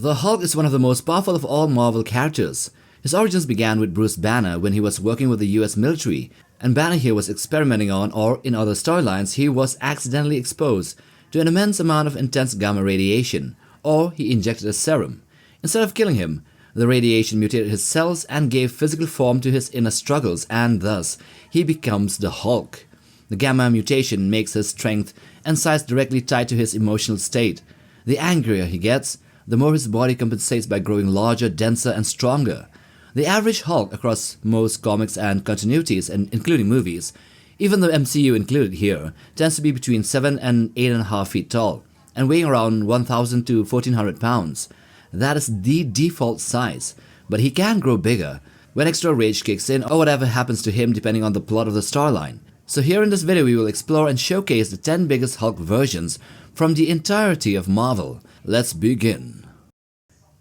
The Hulk is one of the most powerful of all Marvel characters. His origins began with Bruce Banner when he was working with the US military, and Banner here was experimenting on, or in other storylines, he was accidentally exposed to an immense amount of intense gamma radiation, or he injected a serum. Instead of killing him, the radiation mutated his cells and gave physical form to his inner struggles, and thus he becomes the Hulk. The gamma mutation makes his strength and size directly tied to his emotional state. The angrier he gets, the more his body compensates by growing larger, denser, and stronger. The average Hulk across most comics and continuities, and including movies, even the MCU included here, tends to be between 7 and 8.5 feet tall, and weighing around 1,000 to 1,400 pounds. That is the default size, but he can grow bigger when extra rage kicks in or whatever happens to him depending on the plot of the storyline. So here in this video we will explore and showcase the 10 biggest Hulk versions from the entirety of Marvel. Let's begin.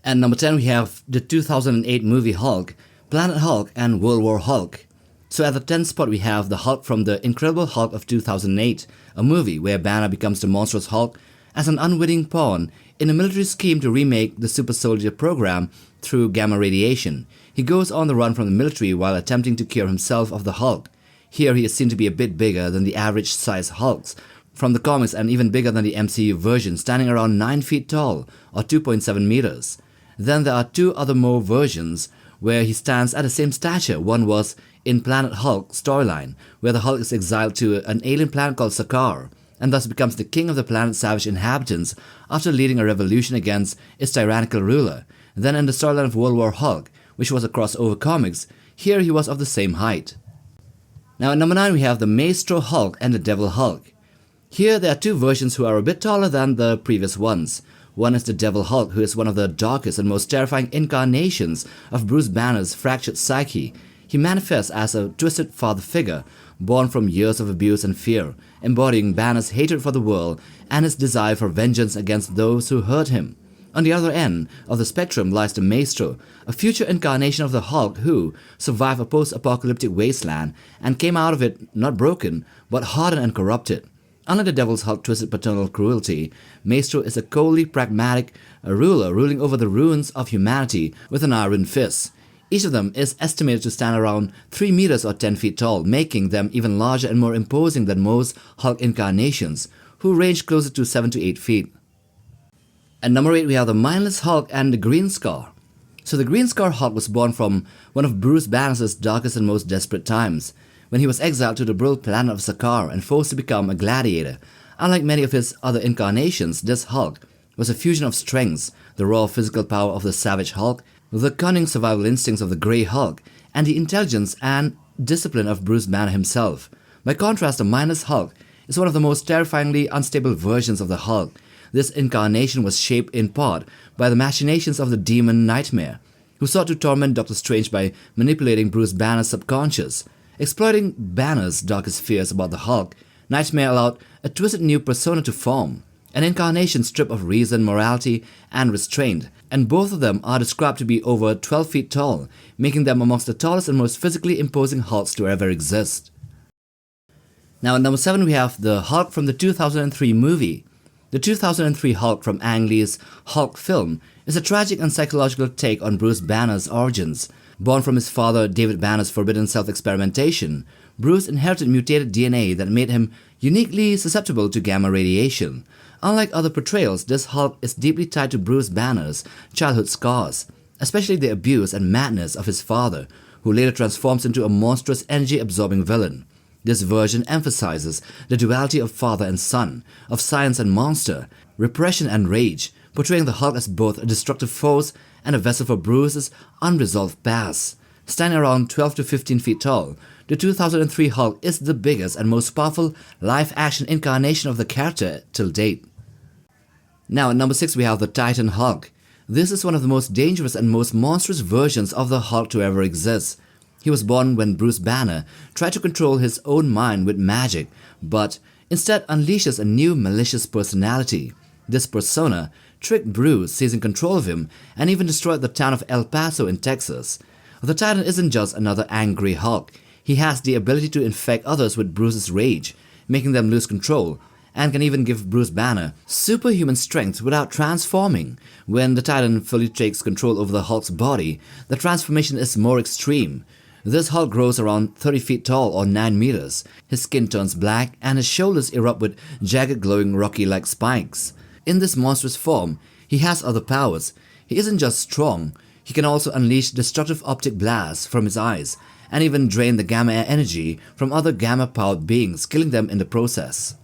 At number 10 we have the 2008 movie Hulk, Planet Hulk and World War Hulk. So at the 10th spot we have the Hulk from the Incredible Hulk of 2008, a movie where Banner becomes the monstrous Hulk as an unwitting pawn in a military scheme to remake the super soldier program through gamma radiation. He goes on the run from the military while attempting to cure himself of the Hulk. Here he is seen to be a bit bigger than the average size Hulks from the comics and even bigger than the MCU version, standing around 9 feet tall or 2.7 meters. Then there are two other more versions where he stands at the same stature. One was in Planet Hulk storyline, where the Hulk is exiled to an alien planet called Sakaar, and thus becomes the king of the planet's savage inhabitants after leading a revolution against its tyrannical ruler. Then in the storyline of World War Hulk, which was a crossover comics, here he was of the same height. Now at number 9 we have the Maestro Hulk and the Devil Hulk. Here there are two versions who are a bit taller than the previous ones. One is the Devil Hulk, who is one of the darkest and most terrifying incarnations of Bruce Banner's fractured psyche. He manifests as a twisted father figure, born from years of abuse and fear, embodying Banner's hatred for the world and his desire for vengeance against those who hurt him. On the other end of the spectrum lies the Maestro, a future incarnation of the Hulk who survived a post-apocalyptic wasteland and came out of it not broken, but hardened and corrupted. Unlike the Devil's Hulk's twisted paternal cruelty, Maestro is a coldly pragmatic ruler ruling over the ruins of humanity with an iron fist. Each of them is estimated to stand around 3 meters or 10 feet tall, making them even larger and more imposing than most Hulk incarnations, who range closer to 7 to 8 feet. At number 8 we have the Mindless Hulk and the Green Scar. So the Green Scar Hulk was born from one of Bruce Banner's darkest and most desperate times, when he was exiled to the brutal planet of Sakaar and forced to become a gladiator. Unlike many of his other incarnations, this Hulk was a fusion of strengths, the raw physical power of the savage Hulk, the cunning survival instincts of the Grey Hulk, and the intelligence and discipline of Bruce Banner himself. By contrast, the Mindless Hulk is one of the most terrifyingly unstable versions of the Hulk. This incarnation was shaped in part by the machinations of the demon Nightmare, who sought to torment Doctor Strange by manipulating Bruce Banner's subconscious. Exploiting Banner's darkest fears about the Hulk, Nightmare allowed a twisted new persona to form, an incarnation stripped of reason, morality, and restraint, and both of them are described to be over 12 feet tall, making them amongst the tallest and most physically imposing Hulks to ever exist. Now at number 7 we have the Hulk from the 2003 movie. The 2003 Hulk from Ang Lee's Hulk film is a tragic and psychological take on Bruce Banner's origins. Born from his father David Banner's forbidden self-experimentation, Bruce inherited mutated DNA that made him uniquely susceptible to gamma radiation. Unlike other portrayals, this Hulk is deeply tied to Bruce Banner's childhood scars, especially the abuse and madness of his father, who later transforms into a monstrous energy-absorbing villain. This version emphasizes the duality of father and son, of science and monster, repression and rage, portraying the Hulk as both a destructive force and a vessel for Bruce's unresolved past. Standing around 12 to 15 feet tall, the 2003 Hulk is the biggest and most powerful live-action incarnation of the character till date. Now at number 6 we have the Titan Hulk. This is one of the most dangerous and most monstrous versions of the Hulk to ever exist. He was born when Bruce Banner tried to control his own mind with magic, but instead unleashes a new malicious personality. This persona tricked Bruce, seizing control of him, and even destroyed the town of El Paso in Texas. The Titan isn't just another angry Hulk. He has the ability to infect others with Bruce's rage, making them lose control, and can even give Bruce Banner superhuman strength without transforming. When the Titan fully takes control over the Hulk's body, the transformation is more extreme. This Hulk grows around 30 feet tall or 9 meters. His skin turns black and his shoulders erupt with jagged glowing rocky-like spikes. In this monstrous form, he has other powers. He isn't just strong, he can also unleash destructive optic blasts from his eyes and even drain the gamma energy from other gamma-powered beings, killing them in the process.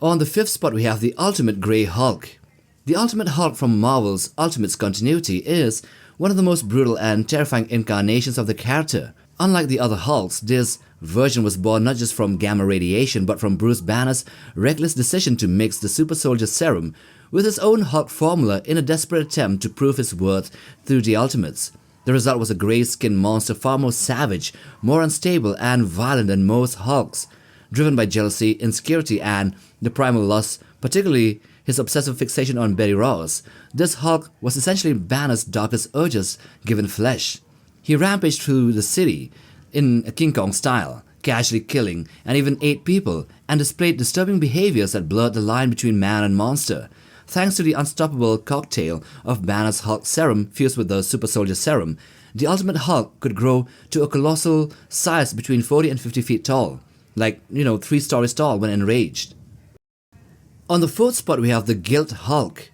On the 5th spot we have the Ultimate Grey Hulk. The Ultimate Hulk from Marvel's Ultimates continuity is one of the most brutal and terrifying incarnations of the character. Unlike the other Hulks, this version was born not just from gamma radiation but from Bruce Banner's reckless decision to mix the super soldier serum with his own Hulk formula in a desperate attempt to prove his worth through the Ultimates. The result was a grey-skinned monster far more savage, more unstable and violent than most Hulks. Driven by jealousy, insecurity and the primal lust, particularly his obsessive fixation on Betty Ross, this Hulk was essentially Banner's darkest urges given flesh. He rampaged through the city in a King Kong style, casually killing and even ate people, and displayed disturbing behaviors that blurred the line between man and monster. Thanks to the unstoppable cocktail of Banner's Hulk serum fused with the Super Soldier serum, the Ultimate Hulk could grow to a colossal size between 40 and 50 feet tall, like, 3 stories tall when enraged. On the 4th spot we have the Guilt Hulk,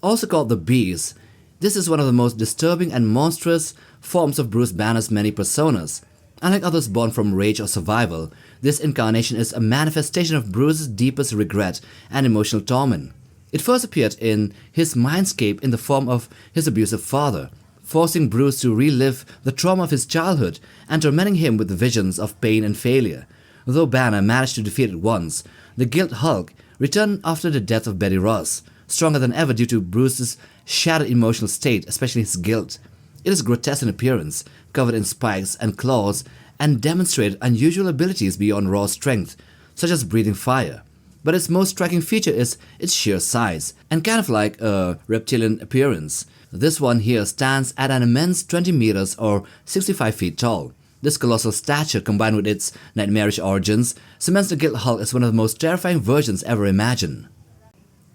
also called the Beast. This is one of the most disturbing and monstrous forms of Bruce Banner's many personas. Unlike others born from rage or survival, this incarnation is a manifestation of Bruce's deepest regret and emotional torment. It first appeared in his mindscape in the form of his abusive father, forcing Bruce to relive the trauma of his childhood and tormenting him with visions of pain and failure. Though Banner managed to defeat it once, the Guilt Hulk returned after the death of Betty Ross, stronger than ever due to Bruce's shattered emotional state, especially his guilt. It is grotesque in appearance, covered in spikes and claws, and demonstrated unusual abilities beyond raw strength, such as breathing fire. But its most striking feature is its sheer size, and kind of like a reptilian appearance. This one here stands at an immense 20 meters or 65 feet tall. This colossal stature, combined with its nightmarish origins, cements the Guilt Hulk as one of the most terrifying versions ever imagined.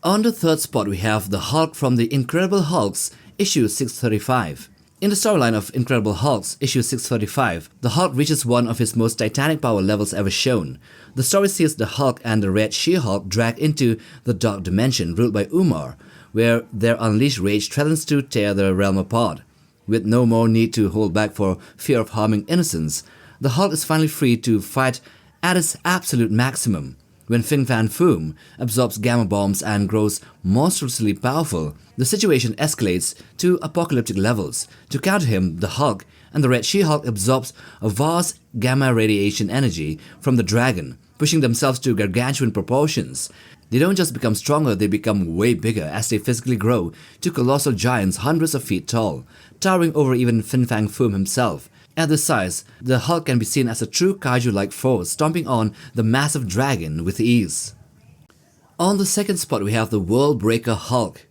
On the 3rd spot we have the Hulk from the Incredible Hulks, issue 635. In the storyline of Incredible Hulks, issue 635, the Hulk reaches one of his most titanic power levels ever shown. The story sees the Hulk and the Red She-Hulk dragged into the Dark Dimension ruled by Umar, where their unleashed rage threatens to tear the realm apart. With no more need to hold back for fear of harming innocents, the Hulk is finally free to fight at its absolute maximum. When Fin Fan Foom absorbs gamma bombs and grows monstrously powerful, the situation escalates to apocalyptic levels. To counter him, the Hulk and the Red She-Hulk absorbs a vast gamma radiation energy from the dragon, pushing themselves to gargantuan proportions. They don't just become stronger, they become way bigger as they physically grow to colossal giants hundreds of feet tall, towering over even Fin Fang Foom himself. At this size, the Hulk can be seen as a true kaiju-like force stomping on the massive dragon with ease. On the 2nd spot we have the Worldbreaker Hulk.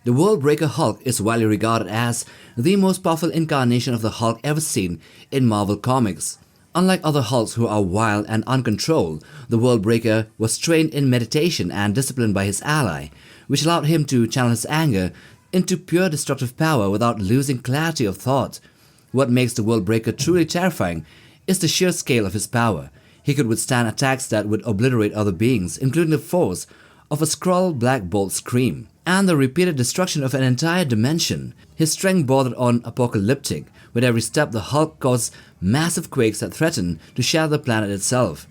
The Worldbreaker Hulk is widely regarded as the most powerful incarnation of the Hulk ever seen in Marvel Comics. Unlike other Hulks who are wild and uncontrolled, the Worldbreaker was trained in meditation and disciplined by his ally, which allowed him to channel his anger into pure destructive power without losing clarity of thought. What makes the Worldbreaker truly terrifying is the sheer scale of his power. He could withstand attacks that would obliterate other beings, including the force of a Skrull Black Bolt scream, and the repeated destruction of an entire dimension. His strength bordered on apocalyptic. With every step, the Hulk caused massive quakes that threatened to shatter the planet itself.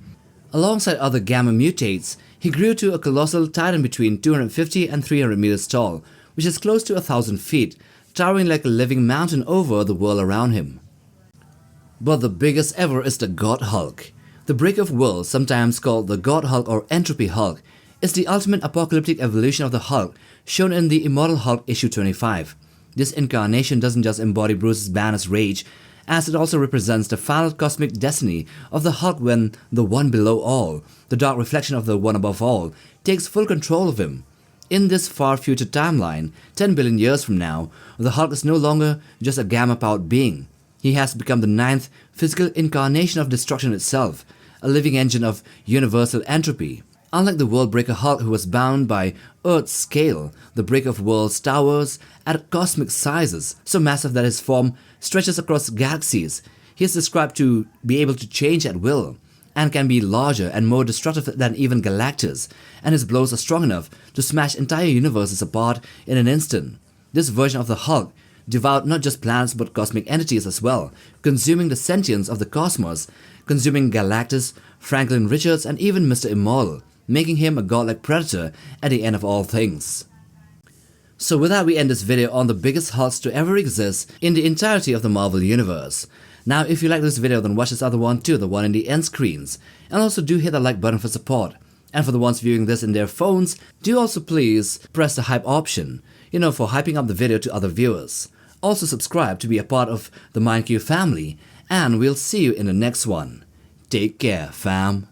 Alongside other gamma mutates, he grew to a colossal titan between 250 and 300 meters tall, which is close to 1,000 feet, towering like a living mountain over the world around him. But the biggest ever is the God Hulk. The Breaker of Worlds, sometimes called the God Hulk or Entropy Hulk, is the ultimate apocalyptic evolution of the Hulk shown in the Immortal Hulk issue 25. This incarnation doesn't just embody Bruce Banner's rage, as it also represents the final cosmic destiny of the Hulk when the One Below All, the dark reflection of the One Above All, takes full control of him. In this far future timeline, 10 billion years from now, the Hulk is no longer just a gamma-powered being. He has become the 9th physical incarnation of destruction itself, a living engine of universal entropy. Unlike the Worldbreaker Hulk, who was bound by Earth's scale, the breaker of worlds towers at cosmic sizes, so massive that his form stretches across galaxies. He is described to be able to change at will, and can be larger and more destructive than even Galactus, and his blows are strong enough to smash entire universes apart in an instant. This version of the Hulk devoured not just planets but cosmic entities as well, consuming the sentience of the cosmos, consuming Galactus, Franklin Richards, and even Mr. Immortal, making him a godlike predator at the end of all things. So with that, we end this video on the biggest Hulks to ever exist in the entirety of the Marvel Universe. Now if you like this video, then watch this other one too, the one in the end screens, and also do hit the like button for support. And for the ones viewing this in their phones, do also please press the hype option, for hyping up the video to other viewers. Also subscribe to be a part of the MindQ family, and we'll see you in the next one. Take care, fam.